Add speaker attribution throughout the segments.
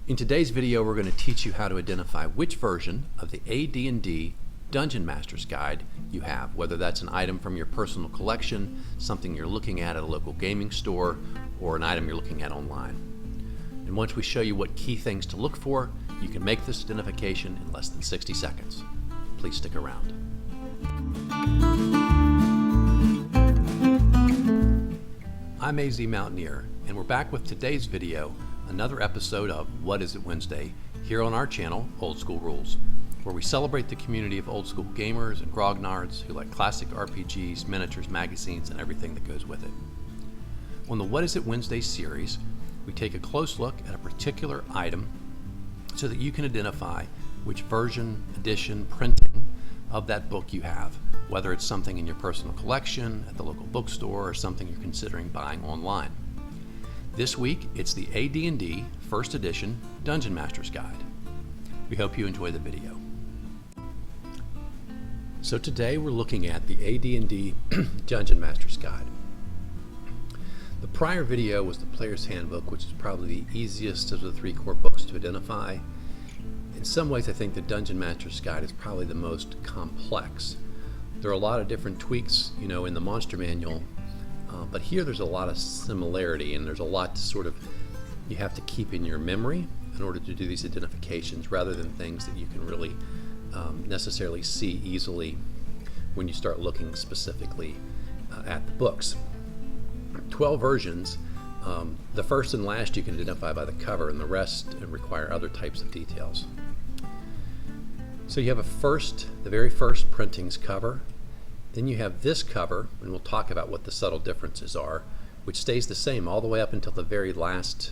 Speaker 1: In today's video, we're going to teach you how to identify which version of the AD&D Dungeon Master's Guide you have, whether that's an item from your personal collection, something you're looking at a local gaming store, or an item you're looking at online. And once we show you what key things to look for, you can make this identification in less than 60 seconds. Please stick around. I'm AZ Mountaineer, and we're back with today's video, another episode of What Is It Wednesday, here on our channel, Old School Rules, where we celebrate the community of old school gamers and grognards who like classic RPGs, miniatures, magazines, and everything that goes with it. On the What Is It Wednesday series, we take a close look at a particular item so that you can identify which version, edition, printing of that book you have, whether it's something in your personal collection, at the local bookstore, or something you're considering buying online. This week, it's the AD&D First Edition Dungeon Master's Guide. We hope you enjoy the video. So today we're looking at the AD&D Dungeon Master's Guide. The prior video was the Player's Handbook, which is probably the easiest of the three core books to identify. In some ways, I think the Dungeon Master's Guide is probably the most complex. There are a lot of different tweaks, in the monster manual, but here there's a lot of similarity, and there's a lot to you have to keep in your memory in order to do these identifications, rather than things that you can really necessarily see easily when you start looking specifically at the books. 12 versions. The first and last you can identify by the cover, and the rest require other types of details. So you have the very first printing's cover. Then you have this cover, and we'll talk about what the subtle differences are, which stays the same all the way up until the very last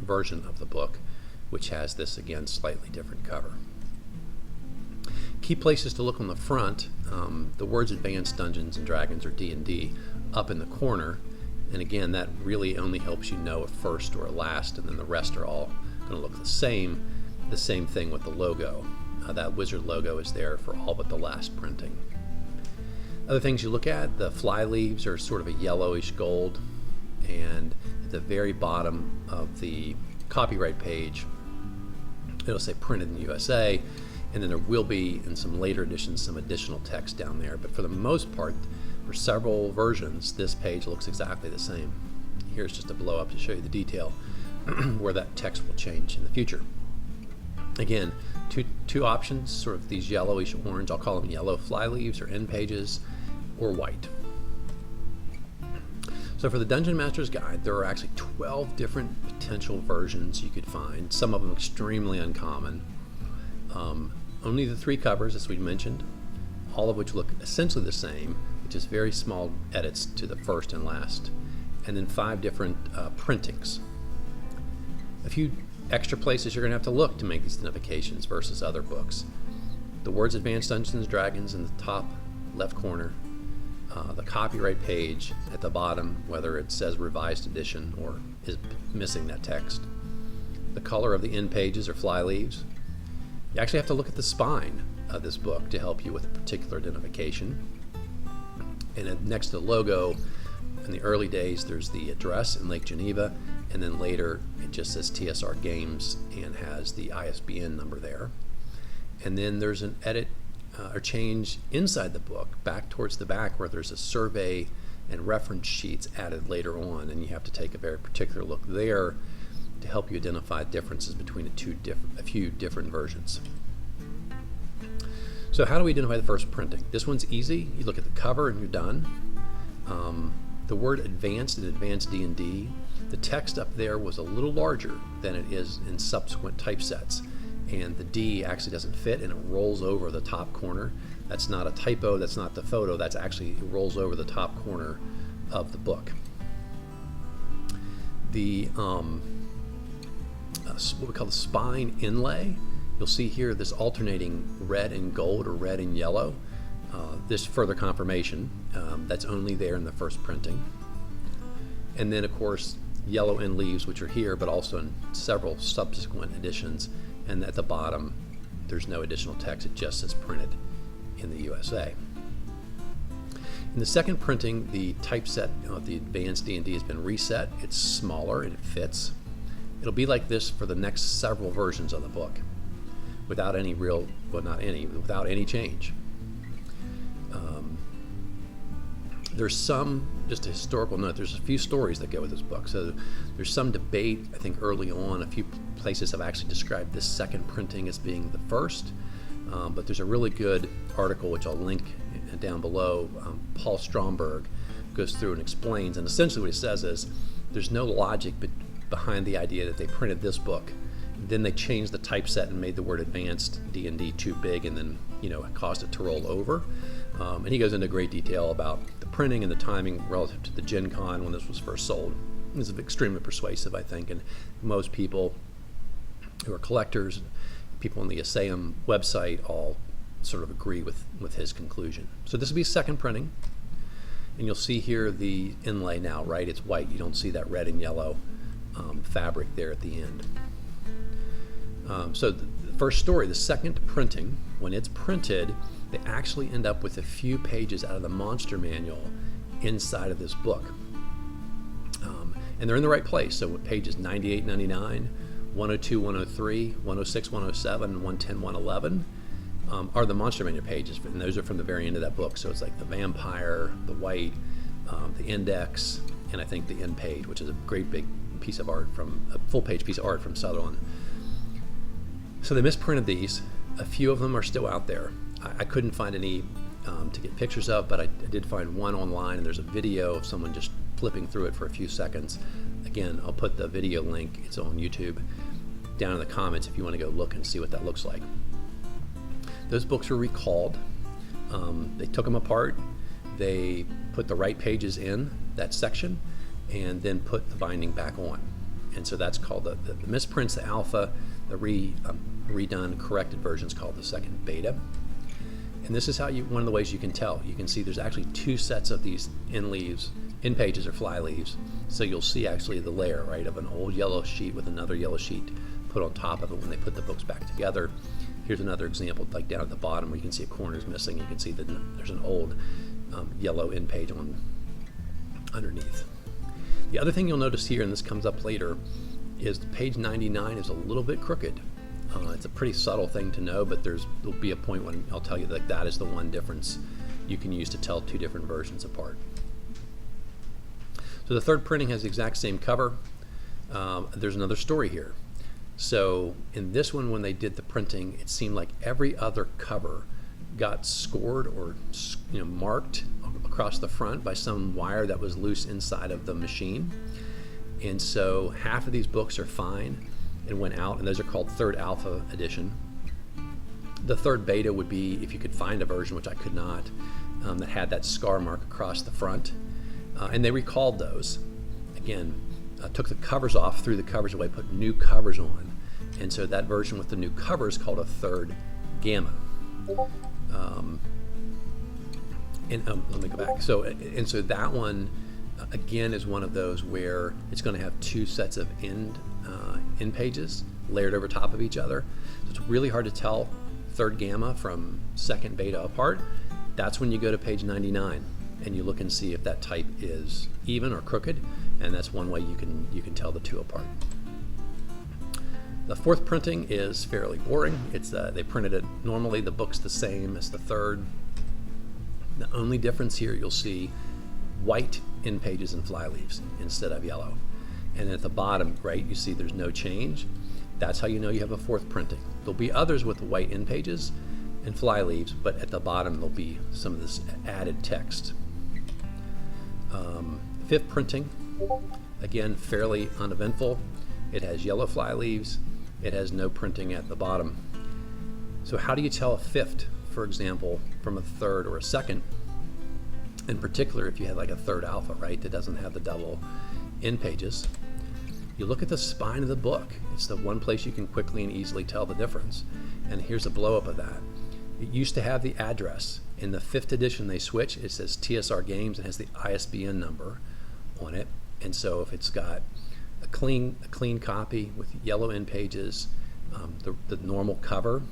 Speaker 1: version of the book, which has this, again, slightly different cover. Key places to look on the front, the words Advanced Dungeons and Dragons, or D&D, up in the corner. And again, that really only helps you know a first or a last, and then the rest are all going to look the same. The same thing with the logo. That wizard logo is there for all but the last printing. Other things you look at, the fly leaves are sort of a yellowish gold, and at the very bottom of the copyright page, it'll say printed in the USA, and then there will be, in some later editions, some additional text down there. But for the most part, for several versions, this page looks exactly the same. Here's just a blow up to show you the detail where that text will change in the future. Again, two options, sort of these yellowish orange, I'll call them yellow fly leaves or end pages, or white. So for the Dungeon Master's Guide, there are actually 12 different potential versions you could find, some of them extremely uncommon. Only the three covers, as we mentioned, all of which look essentially the same, with just very small edits to the first and last, and then 5 different printings. A few extra places you're going to have to look to make these identifications versus other books. The words Advanced Dungeons and Dragons in the top left corner, the copyright page at the bottom, whether it says revised edition or is missing that text, the color of the end pages or fly leaves. You actually have to look at the spine of this book to help you with a particular identification. And next to the logo, in the early days, there's the address in Lake Geneva, and then later it just says TSR Games and has the ISBN number there. And then there's an edit or change inside the book, back towards the back, where there's a survey and reference sheets added later on, and you have to take a very particular look there to help you identify differences between a few different versions. So how do we identify the first printing? This one's easy. You look at the cover and you're done. The word advanced in Advanced D&D, the text up there was a little larger than it is in subsequent typesets, and the D actually doesn't fit, and it rolls over the top corner. That's not a typo, that's not the photo, that's actually, it rolls over the top corner of the book. The what we call the spine inlay, you'll see here this alternating red and gold or red and yellow. This further confirmation, that's only there in the first printing. And then, of course, yellow end leaves, which are here, but also in several subsequent editions. And at the bottom, there's no additional text, it just says printed in the USA. In the second printing, the typeset of the Advanced D&D has been reset. It's smaller and it fits. It'll be like this for the next several versions of the book, without any real, well, not any, without any change. There's some, just a historical note, there's a few stories that go with this book. So there's some debate, I think early on, a few places have actually described this second printing as being the first. But there's a really good article, which I'll link down below. Paul Stromberg goes through and explains, and essentially what he says is there's no logic behind the idea that they printed this book, then they changed the typeset and made the word advanced D&D too big, and then it caused it to roll over. And he goes into great detail about the printing and the timing relative to the Gen Con when this was first sold. This is extremely persuasive, I think, and most people who are collectors, people on the ASAM website, all sort of agree with his conclusion. So this will be second printing, and you'll see here the inlay now, right? It's white. You don't see that red and yellow fabric there at the end. So the first story, the second printing, when it's printed, they actually end up with a few pages out of the monster manual inside of this book. And they're in the right place. So pages 98, 99, 102, 103, 106, 107, 110, 111 are the monster manual pages, and those are from the very end of that book. So it's like the vampire, the white, the index, and I think the end page, which is a great big piece of art, from a full-page piece of art from Sutherland. So they misprinted these. A few of them are still out there. I couldn't find any to get pictures of, but I did find one online, and there's a video of someone just flipping through it for a few seconds. Again, I'll put the video link, it's on YouTube, down in the comments if you want to go look and see what that looks like. Those books were recalled. They took them apart. They put the right pages in that section and then put the binding back on. And so that's called the misprints, the alpha. The redone, corrected version is called the second beta. And this is how one of the ways you can tell. You can see there's actually two sets of these in pages or fly leaves. So you'll see actually the layer, right, of an old yellow sheet with another yellow sheet put on top of it when they put the books back together. Here's another example, like down at the bottom where you can see a corner is missing. You can see that there's an old yellow end page underneath. The other thing you'll notice here, and this comes up later, is the page 99 is a little bit crooked. It's a pretty subtle thing to know, but there'll be a point when I'll tell you that is the one difference you can use to tell two different versions apart. So the third printing has the exact same cover. There's another story here. So in this one, when they did the printing, it seemed like every other cover got scored or marked across the front by some wire that was loose inside of the machine. And so half of these books are fine and went out, and those are called third alpha edition. The third beta would be, if you could find a version, which I could not, that had that scar mark across the front. And they recalled those. Again, took the covers off, threw the covers away, put new covers on. And so that version with the new covers is called a third gamma. Let me go back. So that one, again, is one of those where it's going to have two sets of end pages layered over top of each other. So it's really hard to tell third gamma from second beta apart. That's when you go to page 99 and you look and see if that type is even or crooked, and that's one way you can tell the two apart. The fourth printing is fairly boring. It's they printed it normally. The book's the same as the third. The only difference here, you'll see white end pages and fly leaves instead of yellow. And at the bottom, right, you see there's no change. That's how you know you have a fourth printing. There'll be others with white end pages and fly leaves, but at the bottom there'll be some of this added text. Fifth printing, again, fairly uneventful. It has yellow fly leaves. It has no printing at the bottom. So how do you tell a fifth, for example, from a third or a second? In particular, if you had like a third alpha, right, that doesn't have the double end pages. You look at the spine of the book. It's the one place you can quickly and easily tell the difference. And here's a blow up of that. It used to have the address. In the 5th edition they switch. It says TSR Games and has the ISBN number on it. And so if it's got a clean copy with yellow end pages, the normal cover,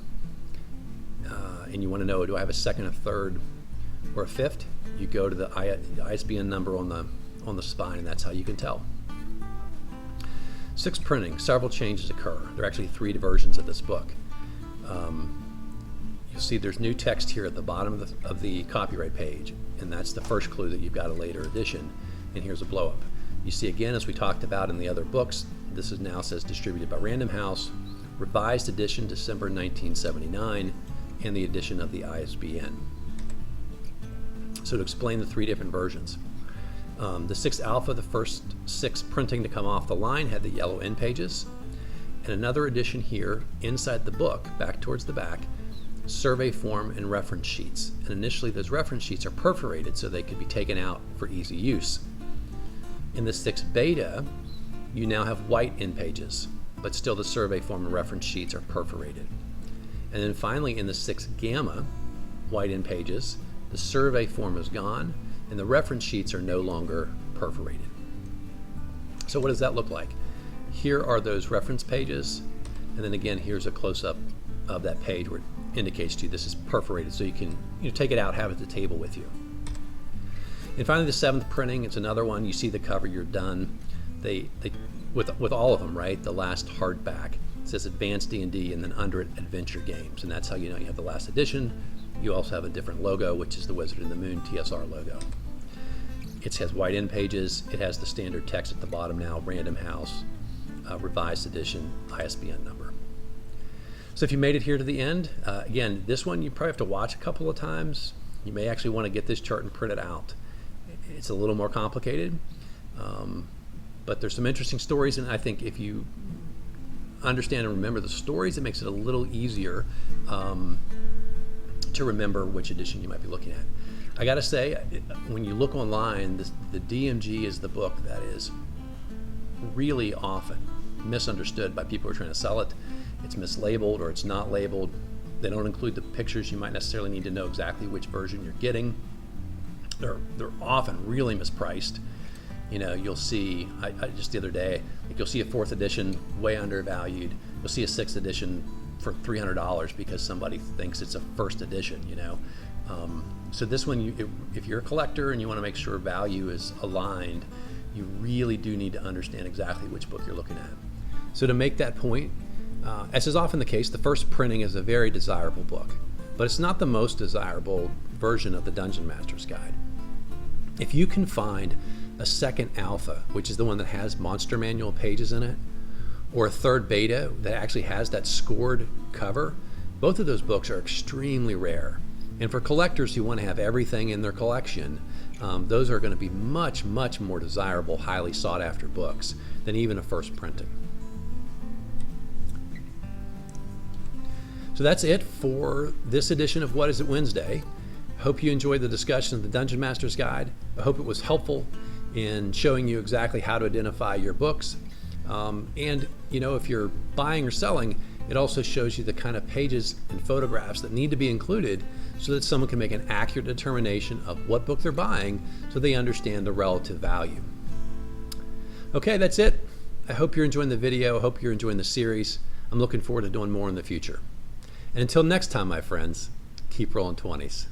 Speaker 1: and you want to know, do I have a second, a third, or a fifth? You go to the ISBN number on the spine, and that's how you can tell. Sixth printing, several changes occur. There are actually 3 versions of this book. You'll see there's new text here at the bottom of the copyright page, and that's the first clue that you've got a later edition, and here's a blow-up. You see again, as we talked about in the other books, this is now says distributed by Random House, revised edition December 1979, and the edition of the ISBN. So to explain the 3 different versions. The 6th alpha, the first 6 printing to come off the line, had the yellow end pages. And another edition here, inside the book, back towards the back, survey form and reference sheets. And initially those reference sheets are perforated so they could be taken out for easy use. In the 6th beta, you now have white end pages, but still the survey form and reference sheets are perforated. And then finally in the 6th gamma, white end pages, the survey form is gone, and the reference sheets are no longer perforated. So what does that look like? Here are those reference pages, and then again here's a close-up of that page where it indicates to you this is perforated, so you can take it out, have it at the table with you. And finally the 7th printing, it's another one. You see the cover, you're done. They with all of them, right? The last hardback, it says Advanced D&D, and then under it Adventure Games, and that's how you know you have the last edition. You also have a different logo, which is the Wizard in the Moon TSR logo. It has white end pages. It has the standard text at the bottom now, Random House, revised edition, ISBN number. So if you made it here to the end, again, this one you probably have to watch a couple of times. You may actually want to get this chart and print it out. It's a little more complicated, but there's some interesting stories, and I think if you understand and remember the stories, it makes it a little easier to remember which edition you might be looking at. I gotta say, when you look online, the DMG is the book that is really often misunderstood by people who are trying to sell it. It's mislabeled or it's not labeled. They don't include the pictures. You might necessarily need to know exactly which version you're getting. They're often really mispriced. You'll see, I just the other day, you'll see a 4th edition way undervalued. You'll see a 6th edition for $300 because somebody thinks it's a 1st edition, So this one, if you're a collector and you want to make sure value is aligned, you really do need to understand exactly which book you're looking at. So to make that point, as is often the case, the first printing is a very desirable book, but it's not the most desirable version of the Dungeon Master's Guide. If you can find a 2nd alpha, which is the one that has monster manual pages in it, or a 3rd beta that actually has that scored cover, both of those books are extremely rare. And for collectors who want to have everything in their collection, those are going to be much, much more desirable, highly sought after books than even a first printing. So that's it for this edition of What Is It Wednesday. I hope you enjoyed the discussion of the Dungeon Master's Guide. I hope it was helpful in showing you exactly how to identify your books. And if you're buying or selling, it also shows you the kind of pages and photographs that need to be included so that someone can make an accurate determination of what book they're buying so they understand the relative value. Okay, that's it. I hope you're enjoying the video. I hope you're enjoying the series. I'm looking forward to doing more in the future. And until next time, my friends, keep rolling 20s.